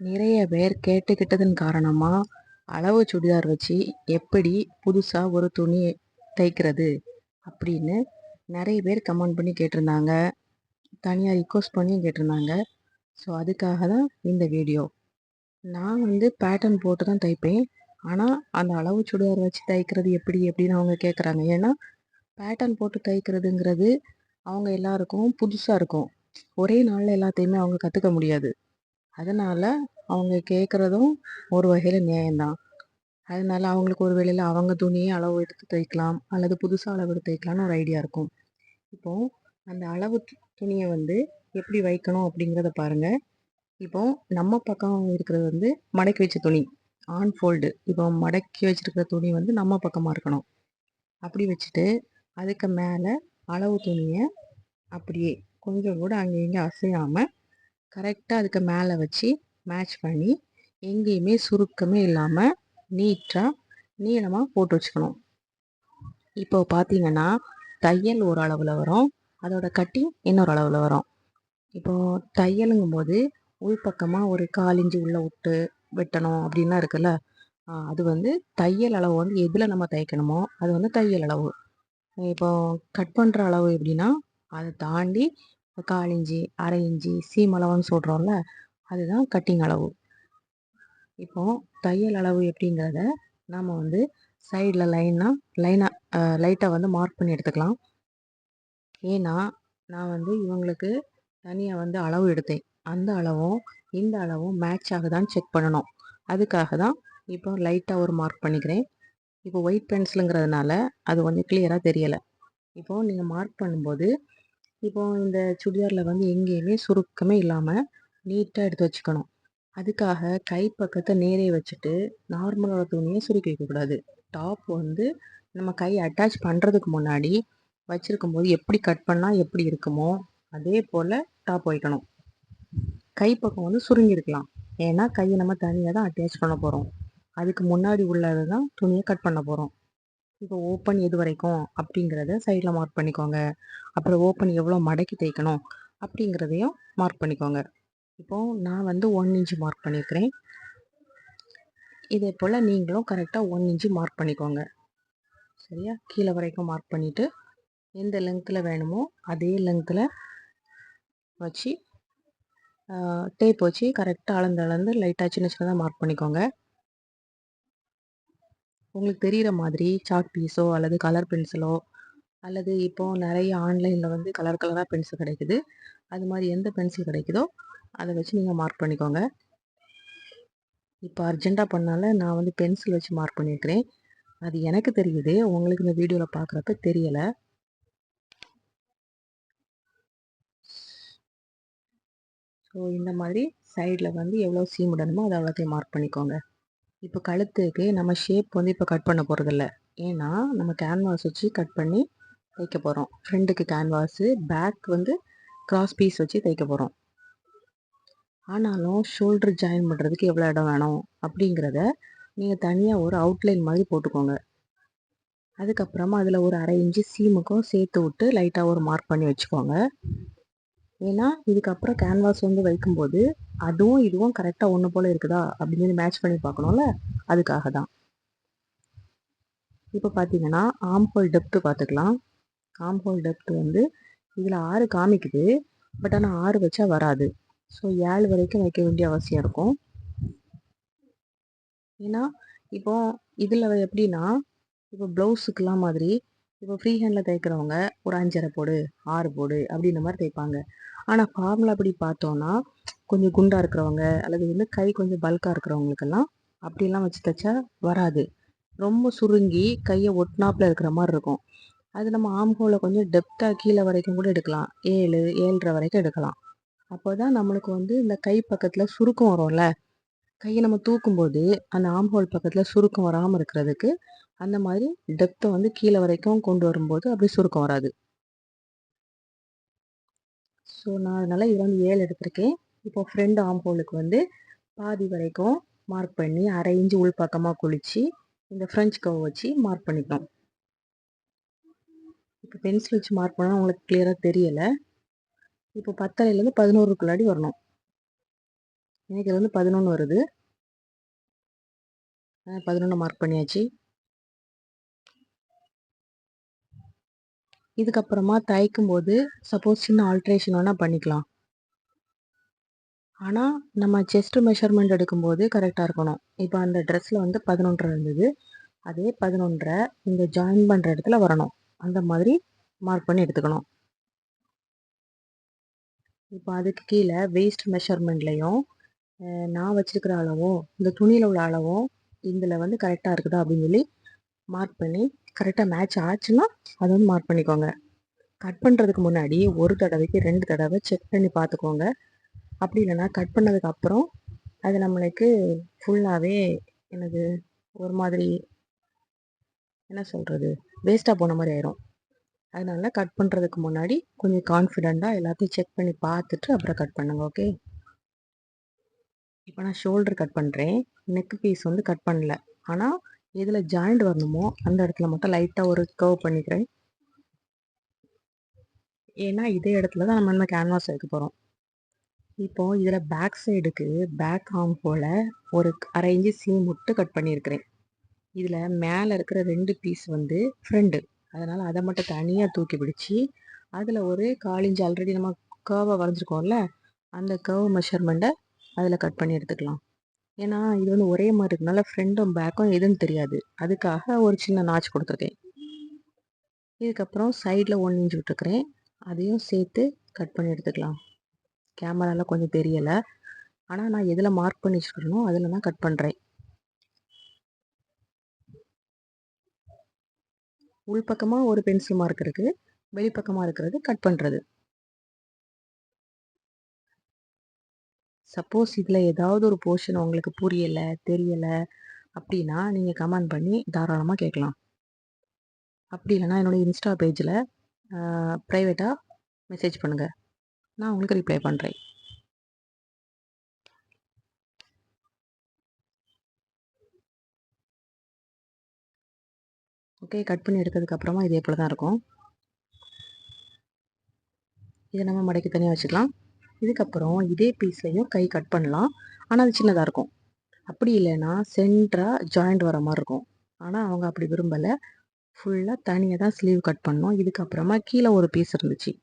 நிறைய பேர் கேட்டுக்கிட்டதன் காரணமா அளவு சுடிதார் வச்சு எப்படி புதுசா ஒரு துணி தைக்கிறது அப்படின்னு நிறைய பேர் கமெண்ட் பண்ணி கேட்டிருந்தாங்க. தனியாக ரிக்வஸ்ட் பண்ணியும் கேட்டிருந்தாங்க. ஸோ அதுக்காக தான் இந்த வீடியோ. நான் வந்து பேட்டர்ன் போட்டு தான் தைப்பேன். ஆனால் அந்த அளவு சுடிதார் வச்சு தைக்கிறது எப்படி அப்படின்னு அவங்க கேட்குறாங்க. ஏன்னா பேட்டர்ன் போட்டு தைக்கிறதுங்கிறது அவங்க எல்லாருக்கும் புதுசாக இருக்கும். ஒரே நாளில் எல்லாத்தையுமே அவங்க கற்றுக்க முடியாது. அதனால அவங்க கேட்குறதும் ஒரு வகையில் நியாயம்தான். அதனால அவங்களுக்கு ஒரு வேளையில் அவங்க துணியை அளவு எடுத்து தைக்கலாம், அல்லது புதுசாக அளவு எடுத்து தைக்கலாம்னு ஒரு ஐடியா இருக்கும். இப்போ அந்த அளவு துணியை வந்து எப்படி வைக்கணும் அப்படிங்கிறத பாருங்க. இப்போ நம்ம பக்கம் இருக்கிறது வந்து மடக்கி வச்ச துணி, ஆன் ஃபோல்டு. இப்போ மடக்கி வச்சிருக்கிற துணி வந்து நம்ம பக்கமாக இருக்கணும். அப்படி வச்சுட்டு அதுக்கு மேலே அளவு துணியை அப்படியே கொஞ்சம் கூட அங்கே இங்கே அசையாமல் கரெக்டாக அதுக்கு மேலே வச்சு மேட்ச் பண்ணி எங்கேயுமே சுருக்கமே இல்லாமல் நீட்டாக நீளமாக போட்டு வச்சுக்கணும். இப்போ பார்த்தீங்கன்னா தையல் ஒரு அளவில் வரும், அதோட கட்டிங் இன்னொரு அளவில் வரும். இப்போது தையலுங்கும் போது உள்பக்கமாக ஒரு 1/4 இன்ச்சு உள்ளே விட்டு வெட்டணும் அப்படின்லாம் இருக்குல்ல. அது வந்து தையல் அளவு வந்து எதில் நம்ம தைக்கணுமோ அது வந்து தையல் அளவு. இப்போ கட் பண்ணுற அளவு எப்படின்னா அதை தாண்டி 1/4 இன்ச்சு, 1/2 இன்ச்சு சீம் அளவுன்னு சொல்கிறோம்ல, அதுதான் கட்டிங் அளவு. இப்போ தையல் அளவு எப்படிங்கிறத நாம் வந்து சைடில் லைட்டாக வந்து மார்க் பண்ணி எடுத்துக்கலாம். ஏன்னா நான் வந்து இவங்களுக்கு தனியாக வந்து அளவு எடுத்தேன். அந்த அளவும் இந்த அளவும் மேட்ச் ஆகுதான்னு செக் பண்ணணும். அதுக்காக தான் இப்போ லைட்டாக ஒரு மார்க் பண்ணிக்கிறேன். இப்போ ஒயிட் பென்சிலுங்கிறதுனால அது கொஞ்சம் கிளியராக தெரியலை. இப்போது நீங்கள் மார்க் பண்ணும்போது இப்போது இந்த சுடிதாரில் வந்து எங்கேயுமே சுருக்கமே இல்லாமல் நீட்டாக எடுத்து வச்சுக்கணும். அதுக்காக கை பக்கத்தை நேரே வச்சுட்டு நார்மலோட துணியை சுருக்கி வைக்கக்கூடாது. டாப் வந்து நம்ம கை அட்டாச் பண்ணுறதுக்கு முன்னாடி வச்சுருக்கும் போது எப்படி கட் பண்ணால் எப்படி இருக்குமோ அதே போல் டாப் வைக்கணும். கை பக்கம் வந்து சுருங்கிருக்கலாம். ஏன்னா கையை நம்ம தனியாக தான் அட்டாச் பண்ண போகிறோம். அதுக்கு முன்னாடி உள்ளதை தான் துணியை கட் பண்ண போகிறோம். இப்போ ஓப்பன் எது வரைக்கும் அப்படிங்கிறத சைடில் மார்க் பண்ணிக்கோங்க. அப்புறம் ஓப்பன் எவ்வளோ மடக்கி தைக்கணும் அப்படிங்கிறதையும் மார்க் பண்ணிக்கோங்க. இப்போது நான் வந்து 1 இன்ச்சு மார்க் பண்ணியிருக்கிறேன். இதே போல் நீங்களும் கரெக்டாக 1 இன்ச்சு மார்க் பண்ணிக்கோங்க. சரியா? கீழே வரைக்கும் மார்க் பண்ணிவிட்டு எந்த லெங்த்தில் வேணுமோ அதே லெங்த்தில் வச்சு டேப் வச்சு கரெக்டாக அளந்து லைட்டாக சின்ன சின்னதாக மார்க் பண்ணிக்கோங்க. உங்களுக்கு தெரிகிற மாதிரி சாக் பீஸோ அல்லது கலர் பென்சிலோ அல்லது இப்போது நிறைய ஆன்லைனில் வந்து கலர் கலராக பென்சில் கிடைக்குது. அது மாதிரி எந்த பென்சில் கிடைக்குதோ அதை வச்சு நீங்கள் மார்க் பண்ணிக்கோங்க. இப்போ அர்ஜெண்ட்டாக பண்ணால நான் வந்து பென்சில் வச்சு மார்க் பண்ணியிருக்கிறேன். அது எனக்கு தெரியுது, உங்களுக்கு இந்த வீடியோவில் பார்க்குறப்ப தெரியலை. ஸோ இந்த மாதிரி சைடில் வந்து எவ்வளோ சீம் விடணுமோ அதை அவ்வளோத்தையும் மார்க் பண்ணிக்கோங்க. இப்போ கழுத்துக்கு நம்ம ஷேப் வந்து இப்போ கட் பண்ண போகிறதில்ல. ஏன்னா நம்ம கேன்வாஸ் வச்சு கட் பண்ணி தைக்க போகிறோம். ஃப்ரண்ட்டுக்கு கேன்வாஸு, பேக் வந்து கிராஸ் பீஸ் வச்சு தைக்க போகிறோம். ஆனாலும் ஷோல்டர் ஜாயின் பண்ணுறதுக்கு எவ்வளோ இடம் வேணும் அப்படிங்கிறத நீங்கள் தனியாக ஒரு அவுட்லைன் மாதிரி போட்டுக்கோங்க. அதுக்கப்புறமா அதில் ஒரு 1/2 இன்ச்சு சீமுக்கும் சேர்த்து விட்டு லைட்டாக ஒரு மார்க் பண்ணி வச்சுக்கோங்க. ஏன்னா இதுக்கப்புறம் கேன்வாஸ் வந்து வைக்கும்போது அதுவும் இதுவும் கரெக்டாக ஒன்று போல் இருக்குதா அப்படின்னு சொல்லி மேட்ச் பண்ணி பார்க்கணும்ல, அதுக்காக தான். இப்போ பார்த்தீங்கன்னா ஆம்ஹோல் டெப்த்து பார்த்துக்கலாம். ஆம்ஹோல் டெப்த் வந்து இதில் 6 காமிக்குது, பட் ஆனால் 6 வச்சா வராது. ஸோ 7 வரைக்கும் வைக்க வேண்டிய அவசியம் இருக்கும். ஏன்னா இப்போ இதில் எப்படின்னா இப்போ ப்ளவுஸுக்கெல்லாம் மாதிரி இப்போ ஃப்ரீ ஹேண்டில் தைக்கிறவங்க ஒரு 5.5 போடு 6 போடு அப்படின்ற மாதிரி தைப்பாங்க. ஆனால் ஃபார்முலா அப்படி பார்த்தோன்னா கொஞ்சம் குண்டாக இருக்கிறவங்க அல்லது வந்து கை கொஞ்சம் பல்காக இருக்கிறவங்களுக்கெல்லாம் அப்படிலாம் வச்சு தைச்சா வராது. ரொம்ப சுருங்கி கையை ஒட்டினாப்பில் இருக்கிற மாதிரி இருக்கும். அது நம்ம ஆம்ஹோலை கொஞ்சம் டெப்த்தாக கீழே வரைக்கும் கூட எடுக்கலாம். 7, 7.5 வரைக்கும் எடுக்கலாம். அப்போ தான் நம்மளுக்கு வந்து இந்த கை பக்கத்தில் சுருக்கம் வரும்ல, கையை நம்ம தூக்கும்போது அந்த ஆம்ஹோல் பக்கத்தில் சுருக்கம் வராமல் இருக்கிறதுக்கு அந்த மாதிரி டெப்த்தை வந்து கீழே வரைக்கும் கொண்டு வரும்போது அப்படி சுருக்கம் வராது. ஸோ நான் அதனால் இதில் வந்து 7 எடுத்திருக்கேன். இப்போ ஃப்ரெண்ட் ஆம்ஹோலுக்கு வந்து பாதி வரைக்கும் மார்க் பண்ணி 1/2 இன்ச்சு உள் பக்கமாக குளித்து இந்த ஃப்ரெஞ்ச் கவ் வச்சு மார்க் பண்ணிக்கணும். இப்போ பென்சில் வச்சு மார்க் பண்ணால் உங்களுக்கு கிளியராக தெரியலை. இப்போ 10லேருந்து 11க்குள்ளாடி வரணும். எனக்கு இது வந்து 11 வருது. 11 மார்க் பண்ணியாச்சு. இதுக்கப்புறமா தைக்கும்போது சப்போஸ் சின்ன ஆல்ட்ரேஷன் வேணால் பண்ணிக்கலாம். ஆனால் நம்ம செஸ்ட் மெஷர்மெண்ட் எடுக்கும்போது கரெக்டாக இருக்கணும். இப்போ அந்த ட்ரெஸ்ஸில் வந்து 11 இருந்தது. அதே 11 இந்த ஜாயின் பண்ணுற இடத்துல வரணும். அந்த மாதிரி மார்க் பண்ணி எடுத்துக்கணும். இப்போ அதுக்கு கீழே வெயிஸ்ட் மெஷர்மெண்ட்லேயும் நான் வச்சுருக்கிற அளவும் இந்த துணியில் உள்ள அளவும் இதில் வந்து கரெக்டாக இருக்குதா அப்படின்னு சொல்லி மார்க் பண்ணி கரெக்டாக மேட்ச் ஆச்சுன்னா அதை வந்து மார்க் பண்ணிக்கோங்க. கட் பண்ணுறதுக்கு முன்னாடி ஒரு தடவைக்கு 2 தடவை செக் பண்ணி பார்த்துக்கோங்க. அப்படி இல்லைன்னா கட் பண்ணதுக்கு அப்புறம் அது நம்மளுக்கு ஃபுல்லாகவே எனக்கு ஒரு மாதிரி என்ன சொல்கிறது வேஸ்ட்டாக போன மாதிரி ஆயிரும். அதனால கட் பண்ணுறதுக்கு முன்னாடி கொஞ்சம் கான்ஃபிடெண்ட்டாக எல்லாத்தையும் செக் பண்ணி பார்த்துட்டு அப்புறம் கட் பண்ணுங்கள். ஓகே, இப்போ நான் ஷோல்டர் கட் பண்ணுறேன். நெக் பீஸ் வந்து கட் பண்ணல. ஆனால் எதில் ஜாயிண்ட் வரணுமோ அந்த இடத்துல மட்டும் லைட்டாக ஒரு கர்வ் பண்ணிக்கிறேன். ஏன்னா இதே இடத்துல தான் நம்ம கேன்வாஸ் வைக்க போகிறோம். இப்போது இதில் பேக் சைடுக்கு பேக் ஆர்ம் போல் ஒரு 1/2 இன்ச்சு சீம் விட்டு கட் பண்ணியிருக்கிறேன். இதில் மேலே இருக்கிற 2 பீஸ் வந்து ஃப்ரெண்டு, அதனால் அதை மட்டும் தனியாக தூக்கி பிடிச்சி அதில் ஒரு 1/4 இன்ச்சு ஆல்ரெடி நம்ம கர்வை வரைஞ்சிருக்கோம்ல, அந்த கர்வ் மெஷர்மெண்ட்டை அதில் கட் பண்ணி எடுத்துக்கலாம். ஏன்னா இது வந்து ஒரே மாதிரி இருக்கனால ஃப்ரண்ட்டும் பேக்கும் எதுன்னு தெரியாது. அதுக்காக ஒரு சின்ன நாச் கொடுத்துருக்கேன். இதுக்கப்புறம் சைடில் 1 இன்ச் விட்டுருக்கிறேன். அதையும் சேர்த்து கட் பண்ணி எடுத்துக்கலாம். கேமராவில் கொஞ்சம் தெரியலை, ஆனால் நான் எதில் மார்க் பண்ணி வச்சுக்கிறேனோ அதில் நான் கட் பண்ணுறேன். உள்பக்கமாக ஒரு பென்சில் மார்க் இருக்குது, வெளிப்பக்கமாக இருக்கிறது கட் பண்ணுறது. சப்போஸ் இதில் ஏதாவது ஒரு போர்ஷன் உங்களுக்கு புரியலை தெரியலை அப்படின்னா நீங்கள் கமெண்ட் பண்ணி தாராளமாக கேட்கலாம். அப்படி இல்லைனா என்னோடய இன்ஸ்டா பேஜில் ப்ரைவேட்டாக மெசேஜ் பண்ணுங்கள், நான் உங்களுக்கு ரிப்ளை பண்ணுறேன். ஓகே, கட் பண்ணி எடுத்ததுக்கப்புறமா இதே போல் தான் இருக்கும். இதை நம்ம மடக்கி தனியாக வச்சுக்கலாம். இதுக்கப்புறம் இதே பீஸ்லையும் கை கட் பண்ணலாம், ஆனால் அது சின்னதாக இருக்கும். அப்படி இல்லைன்னா சென்டராக ஜாயிண்ட் வர மாதிரி இருக்கும். ஆனால் அவங்க அப்படி விரும்பலை, ஃபுல்லாக தனியாக தான் ஸ்லீவ் கட் பண்ணோம். இதுக்கப்புறமா கீழே ஒரு பீஸ் இருந்துச்சு,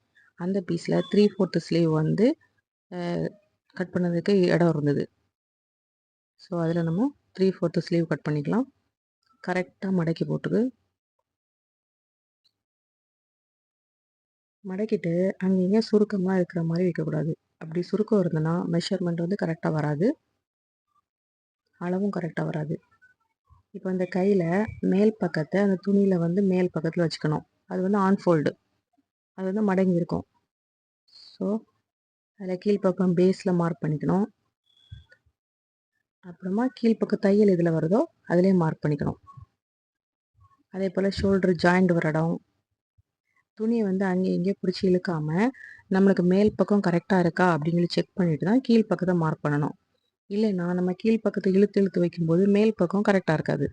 அந்த பீஸில் 3/4 ஸ்லீவ் வந்து கட் பண்ணதுக்கு இடம் இருந்தது. ஸோ அதில் நம்ம 3/4 ஸ்லீவ் கட் பண்ணிக்கலாம். கரெக்டாக மடக்கி போட்டுக்கு மடக்கிட்டு அங்கேயே சுருக்கமாக இருக்கிற மாதிரி வைக்கக்கூடாது. அப்படி சுருக்கம் இருந்ததுன்னா மெஷர்மெண்ட் வந்து கரெக்டாக வராது, அளவும் கரெக்டாக வராது. இப்போ இந்த கையில் மேல் பக்கத்தை அந்த துணியில் வந்து மேல் பக்கத்தில் வச்சுக்கணும். அது வந்து ஆன்ஃபோல்டு, அது வந்து மடங்கி இருக்கும். ஸோ அதில் கீழ்ப்பக்கம் பேஸில் மார்க் பண்ணிக்கணும். அப்புறமா கீழ்ப்பக்கம் தையல் இதில் வருதோ அதிலே மார்க் பண்ணிக்கணும். அதே போல் ஷோல்டர் ஜாயிண்ட் வர இடம், துணியை வந்து அங்கே இங்கே பிடிச்சி இழுக்காமல் நம்மளுக்கு மேல் பக்கம் கரெக்டாக இருக்கா அப்படின்னு சொல்லி செக் பண்ணிட்டு தான் கீழ்ப்பக்கத்தை மார்க் பண்ணணும். இல்லைன்னா நம்ம கீழ்ப்பக்கத்தை இழுத்து இழுத்து வைக்கும்போது மேல் பக்கம் கரெக்டாக இருக்காது.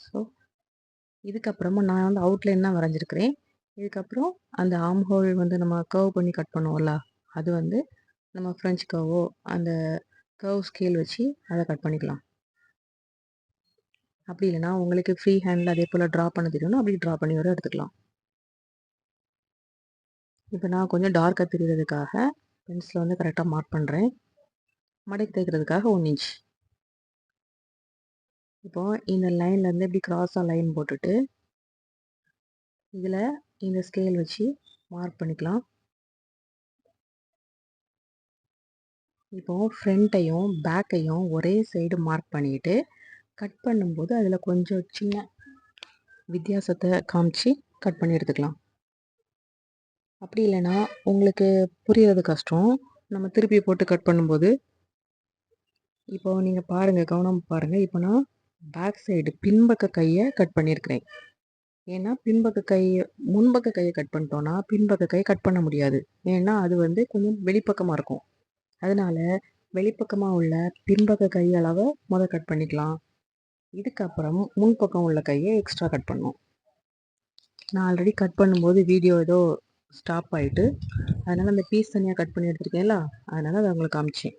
ஸோ இதுக்கப்புறமா நான் வந்து அவுட்லைன் தான் வரைஞ்சிருக்கிறேன். இதுக்கப்புறம் அந்த ஆர்ம் ஹோல் வந்து நம்ம கர்வ் பண்ணி கட் பண்ணுவோம்ல, அது வந்து நம்ம ஃப்ரெஞ்ச் கர்வோ அந்த கர்வ் ஸ்கேல் வச்சு அதை கட் பண்ணிக்கலாம். அப்படி இல்லைன்னா உங்களுக்கு ஃப்ரீ ஹேண்டில் அதே போல் ட்ரா பண்ண தெரியும்னா அப்படி ட்ரா பண்ணி வர எடுத்துக்கலாம். இப்போ நான் கொஞ்சம் டார்க்காக தெரியறதுக்காக பென்சில் வந்து கரெக்டாக மார்க் பண்ணுறேன். மடக்கி தைக்கிறதுக்காக 1 இன்ச். இப்போது இந்த லைன்லேருந்து இப்படி க்ராஸாக லைன் போட்டுட்டு இதில் இந்த ஸ்கேல் வச்சு மார்க் பண்ணிக்கலாம். இப்போது ஃப்ரண்ட்டையும் பேக்கையும் ஒரே சைடு மார்க் பண்ணிவிட்டு கட் பண்ணும்போது அதில் கொஞ்சம் சின்ன வித்தியாசத்தை காமிச்சு கட் பண்ணி எடுத்துக்கலாம். அப்படி இல்லைன்னா உங்களுக்கு புரியறது கஷ்டம், நம்ம திருப்பி போட்டு கட் பண்ணும்போது. இப்போது நீங்கள் பாருங்கள், கவனமாக பாருங்கள். இப்போ நான் பேக் சைடு பின்பக்க கையை கட் பண்ணியிருக்கிறேன். ஏன்னா பின்பக்க கை முன்பக்க கையை கட் பண்ணிட்டோன்னா பின்பக்க கை கட் பண்ண முடியாது. ஏன்னா அது வந்து கொஞ்சம் வெளிப்பக்கமாக இருக்கும். அதனால வெளிப்பக்கமாக உள்ள பின்பக்க கை அளவை கட் பண்ணிக்கலாம். இதுக்கப்புறம் முன்பக்கம் உள்ள கையை எக்ஸ்ட்ரா கட் பண்ணோம். நான் ஆல்ரெடி கட் பண்ணும்போது வீடியோ ஏதோ ஸ்டாப் ஆகிட்டு, அதனால் அந்த பீஸ் தனியாக கட் பண்ணி எடுத்துருக்கேன்ல, அதனால் அதை உங்களுக்கு காமிச்சேன்.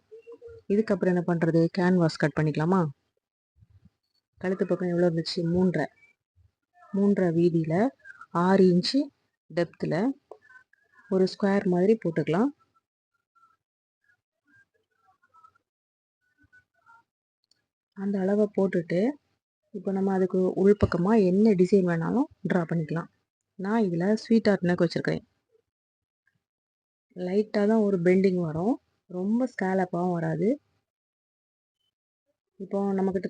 இதுக்கப்புறம் என்ன பண்ணுறது, கேன்வாஸ் கட் பண்ணிக்கலாமா? கழுத்து பக்கம் எவ்வளோ இருந்துச்சு, 3.5 வீதியில் 6 இன்ச்சு டெப்த்தில் ஒரு ஸ்கொயர் மாதிரி போட்டுக்கலாம். அந்த அளவை போட்டுட்டு இப்போ நம்ம அதுக்கு உள்பக்கமாக என்ன டிசைன் வேணாலும் ட்ரா பண்ணிக்கலாம். நான் இதில் ஸ்வீட் ஆர்ட் நெக் வச்சுருக்கிறேன். லைட்டாக தான் ஒரு பெண்டிங் வரும், ரொம்ப ஸ்கேலப்பாகவும் வராது. இப்போ நம்மக்கிட்ட